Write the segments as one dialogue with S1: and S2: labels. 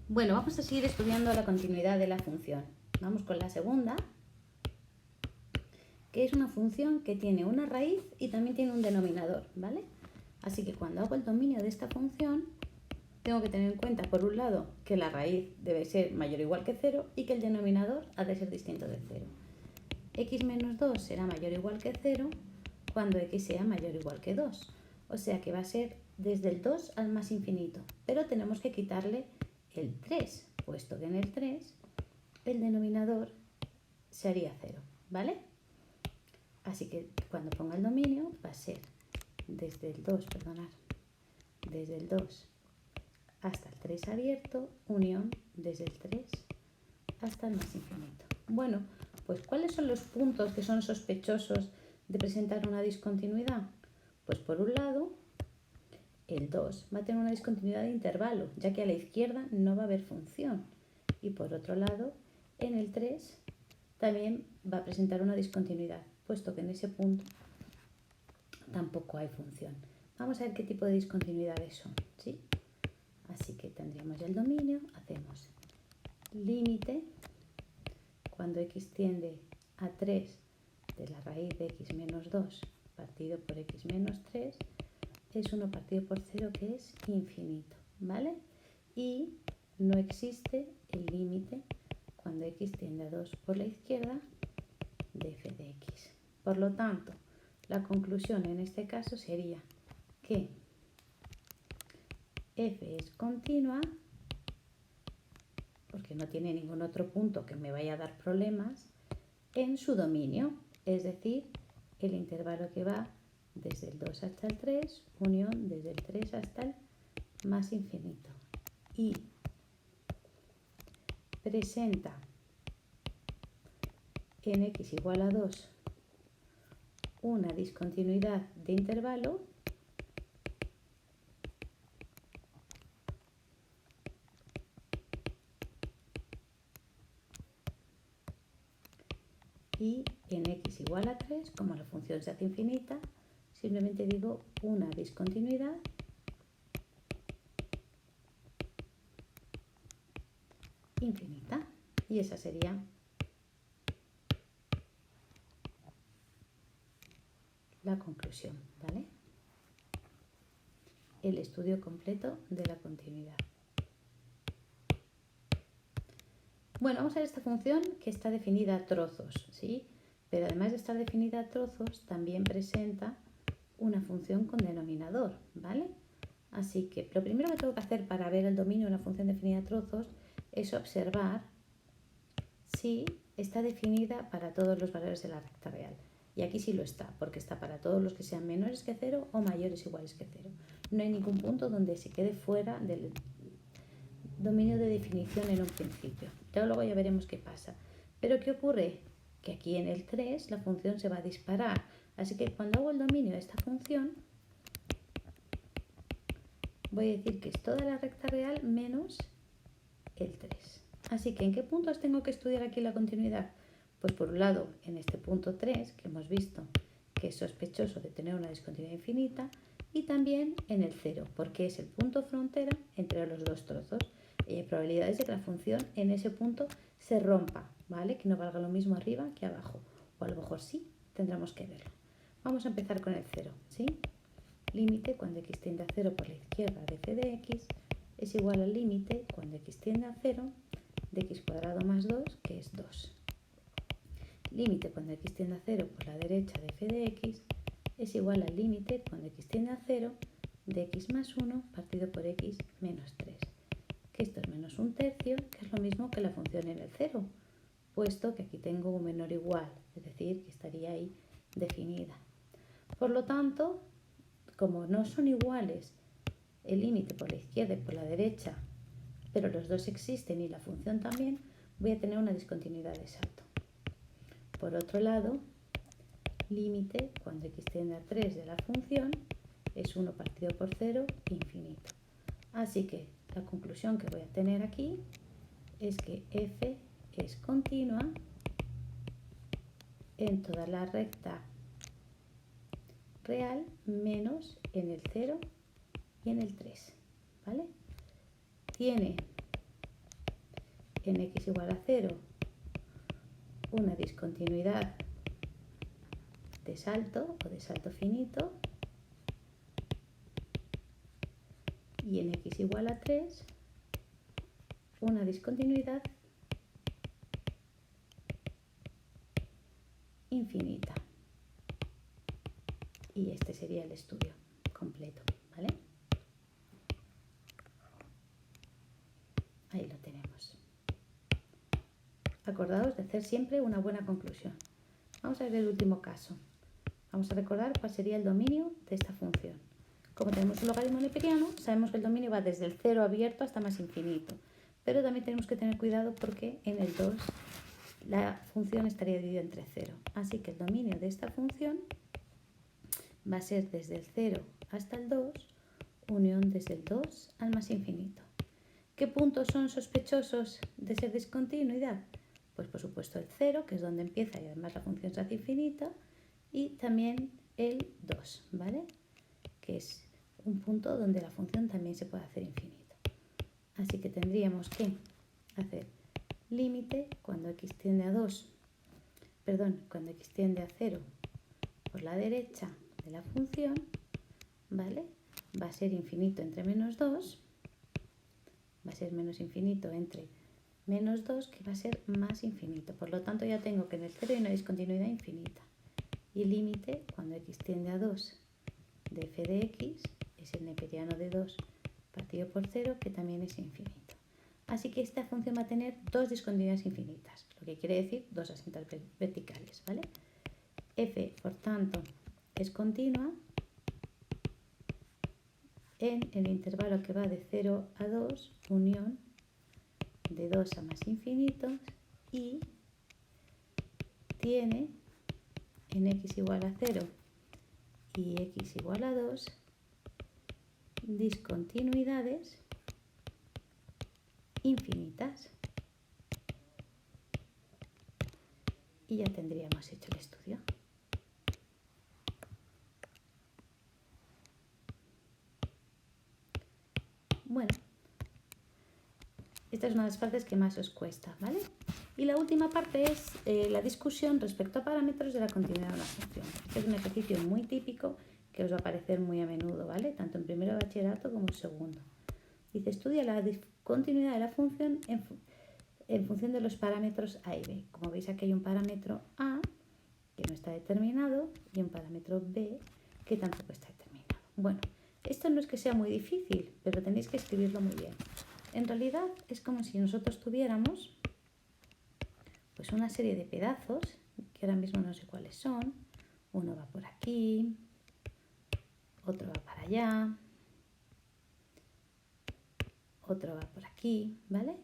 S1: Bueno, vamos a seguir estudiando la continuidad de la función. Vamos con la segunda, que es una función que tiene una raíz y también tiene un denominador, ¿vale? Así que cuando hago el dominio de esta función, tengo que tener en cuenta, por un lado, que la raíz debe ser mayor o igual que 0 y que el denominador ha de ser distinto de 0. X menos 2 será mayor o igual que 0 cuando x sea mayor o igual que 2. O sea que va a ser desde el 2 al más infinito, pero tenemos que quitarle el 3, puesto que en el 3 el denominador sería 0, ¿vale? Así que cuando ponga el dominio va a ser desde el 2, desde el 2 hasta el 3 abierto, unión desde el 3 hasta el más infinito. Bueno, pues ¿cuáles son los puntos que son sospechosos de presentar una discontinuidad? Pues por un lado, el 2 va a tener una discontinuidad de intervalo, ya que a la izquierda no va a haber función. Y por otro lado, en el 3 también va a presentar una discontinuidad, puesto que en ese punto tampoco hay función. Vamos a ver qué tipo de discontinuidades son, ¿sí? Así que tendríamos ya el dominio, hacemos límite cuando x tiende a 3 de la raíz de x menos 2 partido por x menos 3 es 1 partido por 0, que es infinito, ¿vale? Y no existe el límite cuando x tiende a 2 por la izquierda de f de x. Por lo tanto, la conclusión en este caso sería que f es continua, porque no tiene ningún otro punto que me vaya a dar problemas, en su dominio, es decir, el intervalo que va desde el 2 hasta el 3, unión desde el 3 hasta el más infinito. Y presenta en x igual a 2 una discontinuidad de intervalo y en x igual a 3, como la función se hace infinita, simplemente digo una discontinuidad infinita. Y esa sería la conclusión, ¿vale? El estudio completo de la continuidad. Bueno, vamos a ver esta función que está definida a trozos, ¿sí? Pero además de estar definida a trozos, también presenta una función con denominador, ¿vale? Así que lo primero que tengo que hacer para ver el dominio de una función definida a trozos es observar si está definida para todos los valores de la recta real. Y aquí sí lo está, porque está para todos los que sean menores que 0 o mayores o iguales que 0. No hay ningún punto donde se quede fuera del dominio de definición en un principio. Luego ya veremos qué pasa. Pero ¿qué ocurre? Que aquí en el 3 la función se va a disparar. Así que cuando hago el dominio de esta función, voy a decir que es toda la recta real menos el 3. Así que ¿en qué puntos tengo que estudiar aquí la continuidad? Pues por un lado, en este punto 3, que hemos visto que es sospechoso de tener una discontinuidad infinita, y también en el 0, porque es el punto frontera entre los dos trozos. Y hay probabilidades de que la función en ese punto se rompa, ¿vale? Que no valga lo mismo arriba que abajo. O a lo mejor sí, tendremos que verlo. Vamos a empezar con el 0, ¿sí? Límite cuando x tiende a 0 por la izquierda de f de x es igual al límite cuando x tiende a 0 de x cuadrado más 2, que es 2. Límite cuando x tiende a 0 por la derecha de f de x es igual al límite cuando x tiende a 0 de x más 1 partido por x menos 3. Que esto es menos un tercio, que es lo mismo que la función en el 0, puesto que aquí tengo un menor igual, es decir, que estaría ahí definida. Por lo tanto, como no son iguales el límite por la izquierda y por la derecha, pero los dos existen y la función también, voy a tener una discontinuidad de salto. Por otro lado, límite cuando x tiende a 3 de la función es 1 partido por 0, infinito. Así que la conclusión que voy a tener aquí es que f es continua en toda la recta real menos en el 0 y en el 3, ¿vale? Tiene en x igual a 0 una discontinuidad de salto o de salto finito y en x igual a 3 una discontinuidad infinita. Y este sería el estudio completo, ¿vale? Ahí lo tenemos. Acordaos de hacer siempre una buena conclusión. Vamos a ver el último caso. Vamos a recordar cuál sería el dominio de esta función. Como tenemos un logaritmo neperiano, sabemos que el dominio va desde el 0 abierto hasta más infinito. Pero también tenemos que tener cuidado porque en el 2 la función estaría dividida entre 0. Así que el dominio de esta función va a ser desde el 0 hasta el 2, unión desde el 2 al más infinito. ¿Qué puntos son sospechosos de ser discontinuidad? Pues por supuesto el 0, que es donde empieza y además la función se hace infinita, y también el 2, ¿vale? Que es un punto donde la función también se puede hacer infinita. Así que tendríamos que hacer límite cuando x tiende a 2, cuando x tiende a 0 por la derecha de la función, ¿vale? Va a ser infinito entre menos 2, va a ser menos infinito entre menos 2, que va a ser más infinito. Por lo tanto, ya tengo que en el 0 hay una discontinuidad infinita. Y límite cuando x tiende a 2 de f de x es el neperiano de 2 partido por 0, que también es infinito. Así que esta función va a tener dos discontinuidades infinitas, lo que quiere decir dos asintas verticales, ¿vale? F, por tanto, es continua en el intervalo que va de 0 a 2, unión de 2 a más infinitos, y tiene en x igual a 0 y x igual a 2 discontinuidades infinitas. Y ya tendríamos hecho el estudio. Bueno, esta es una de las partes que más os cuesta, ¿vale? Y la última parte es la discusión respecto a parámetros de la continuidad de una función. Este es un ejercicio muy típico que os va a aparecer muy a menudo, ¿vale? Tanto en primero de bachillerato como en segundo. Dice, estudia la continuidad de la función en función de los parámetros a y b. Como veis, aquí hay un parámetro a que no está determinado y un parámetro b que tampoco está determinado. Bueno, esto no es que sea muy difícil, pero tenéis que escribirlo muy bien. En realidad es como si nosotros tuviéramos pues una serie de pedazos, que ahora mismo no sé cuáles son. Uno va por aquí, otro va para allá, otro va por aquí, ¿vale?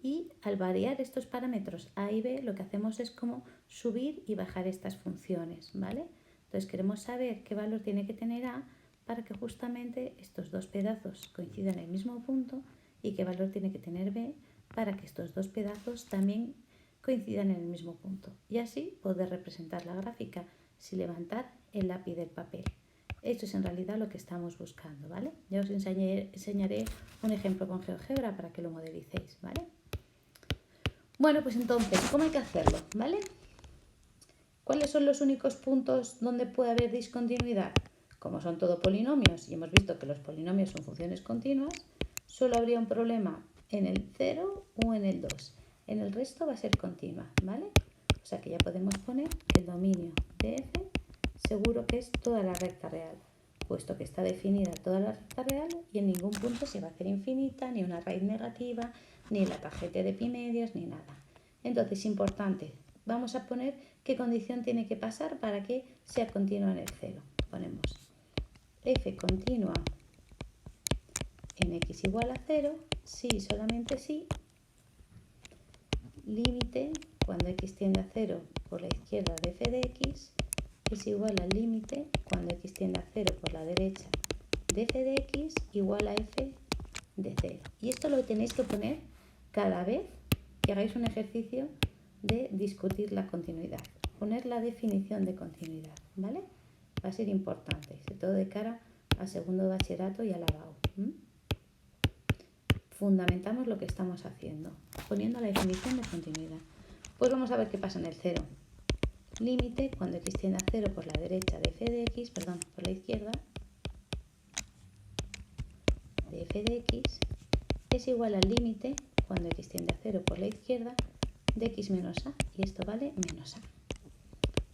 S1: Y al variar estos parámetros a y b, lo que hacemos es como subir y bajar estas funciones, ¿vale? Entonces queremos saber qué valor tiene que tener a para que justamente estos dos pedazos coincidan en el mismo punto, y qué valor tiene que tener b para que estos dos pedazos también coincidan en el mismo punto. Y así poder representar la gráfica sin levantar el lápiz del papel. Esto es en realidad lo que estamos buscando, ¿vale? Ya os enseñaré un ejemplo con GeoGebra para que lo modelicéis, ¿vale? Bueno, pues entonces, ¿cómo hay que hacerlo? ¿Vale? ¿Cuáles son los únicos puntos donde puede haber discontinuidad? Como son todo polinomios y hemos visto que los polinomios son funciones continuas, solo habría un problema en el 0 o en el 2. En el resto va a ser continua, ¿vale? O sea que ya podemos poner que el dominio de f seguro que es toda la recta real, puesto que está definida toda la recta real y en ningún punto se va a hacer infinita, ni una raíz negativa, ni la tarjeta de pi medios, ni nada. Entonces, importante, vamos a poner qué condición tiene que pasar para que sea continua en el 0. Ponemos f continua en x igual a 0, sí y solamente sí, límite cuando x tiende a 0 por la izquierda de f de x es igual al límite cuando x tiende a 0 por la derecha de f de x igual a f de 0. Y esto lo tenéis que poner cada vez que hagáis un ejercicio de discutir la continuidad. Poner la definición de continuidad, ¿vale? Va a ser importante, sobre todo de cara a segundo de bachillerato y a la BAU. Fundamentamos lo que estamos haciendo. poniendo la definición de continuidad. Pues vamos a ver qué pasa en el 0. Límite cuando x tiende a 0 por la derecha de f de x, perdón, por la izquierda de f de x es igual al límite cuando x tiende a 0 por la izquierda de x menos a, y esto vale menos a.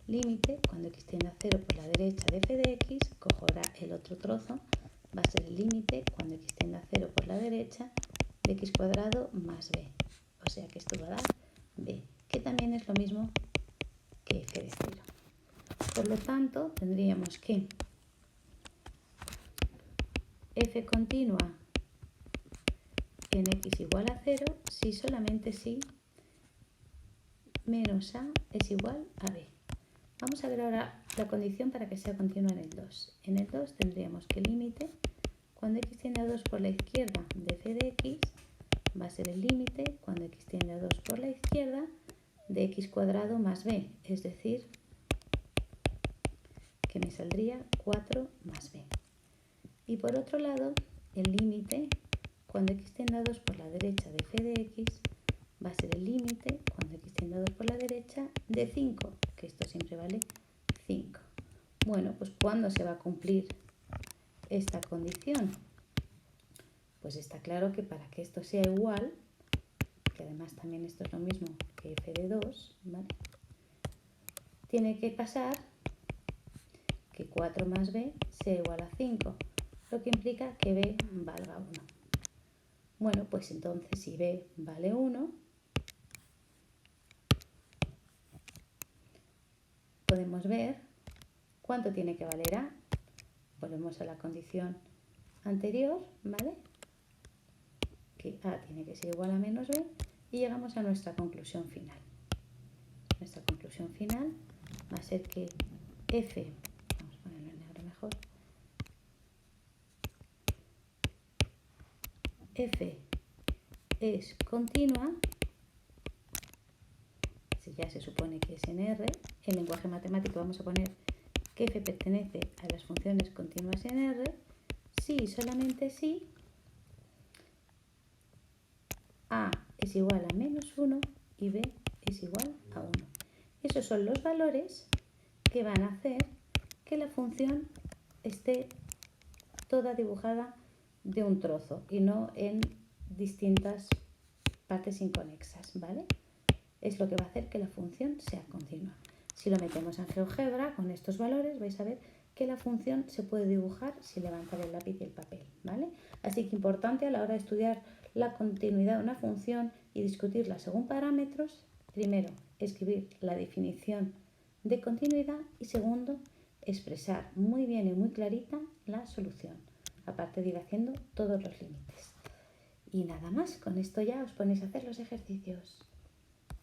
S1: Límite cuando x tiende a 0 por la derecha de f de x, cojo ahora el otro trozo, va a ser el límite cuando x tiende a 0 por la derecha de x cuadrado más b. O sea que esto va a dar b, que también es lo mismo que f de 0. Por lo tanto, tendríamos que f continua en x igual a 0 si solamente si menos a es igual a b. Vamos a ver ahora la condición para que sea continua en el 2. En el 2 tendríamos que el límite cuando x tiende a 2 por la izquierda de f de x va a ser el límite cuando x tiende a 2 por la izquierda de x cuadrado más b, es decir, que me saldría 4 más b. Y por otro lado, el límite cuando x tiende a 2 por la derecha de f de x va a ser el límite cuando x tiende a 2 por la derecha de 5, que esto siempre vale 5. Bueno, pues ¿cuándo se va a cumplir esta condición? Pues está claro que para que esto sea igual, que además también esto es lo mismo que f de 2, ¿vale? Tiene que pasar que 4 más b sea igual a 5, lo que implica que b valga 1. Bueno, pues entonces si b vale 1, podemos ver cuánto tiene que valer a. Volvemos a la condición anterior, ¿vale? Que a tiene que ser igual a menos b y llegamos a nuestra conclusión final. Nuestra conclusión final va a ser que f, vamos a ponerlo en negro mejor, f es continua, si ya se supone que es en R, en lenguaje matemático vamos a poner que f pertenece a las funciones continuas en R, si y solamente si a es igual a menos 1 y b es igual a 1. Esos son los valores que van a hacer que la función esté toda dibujada de un trozo y no en distintas partes inconexas, ¿vale? Es lo que va a hacer que la función sea continua. Si lo metemos en GeoGebra con estos valores vais a ver que la función se puede dibujar sin levantar el lápiz y el papel, ¿vale? Así que importante a la hora de estudiar la continuidad de una función y discutirla según parámetros, primero, escribir la definición de continuidad y segundo, expresar muy bien y muy clarita la solución, aparte de ir haciendo todos los límites. Y nada más, con esto ya os ponéis a hacer los ejercicios.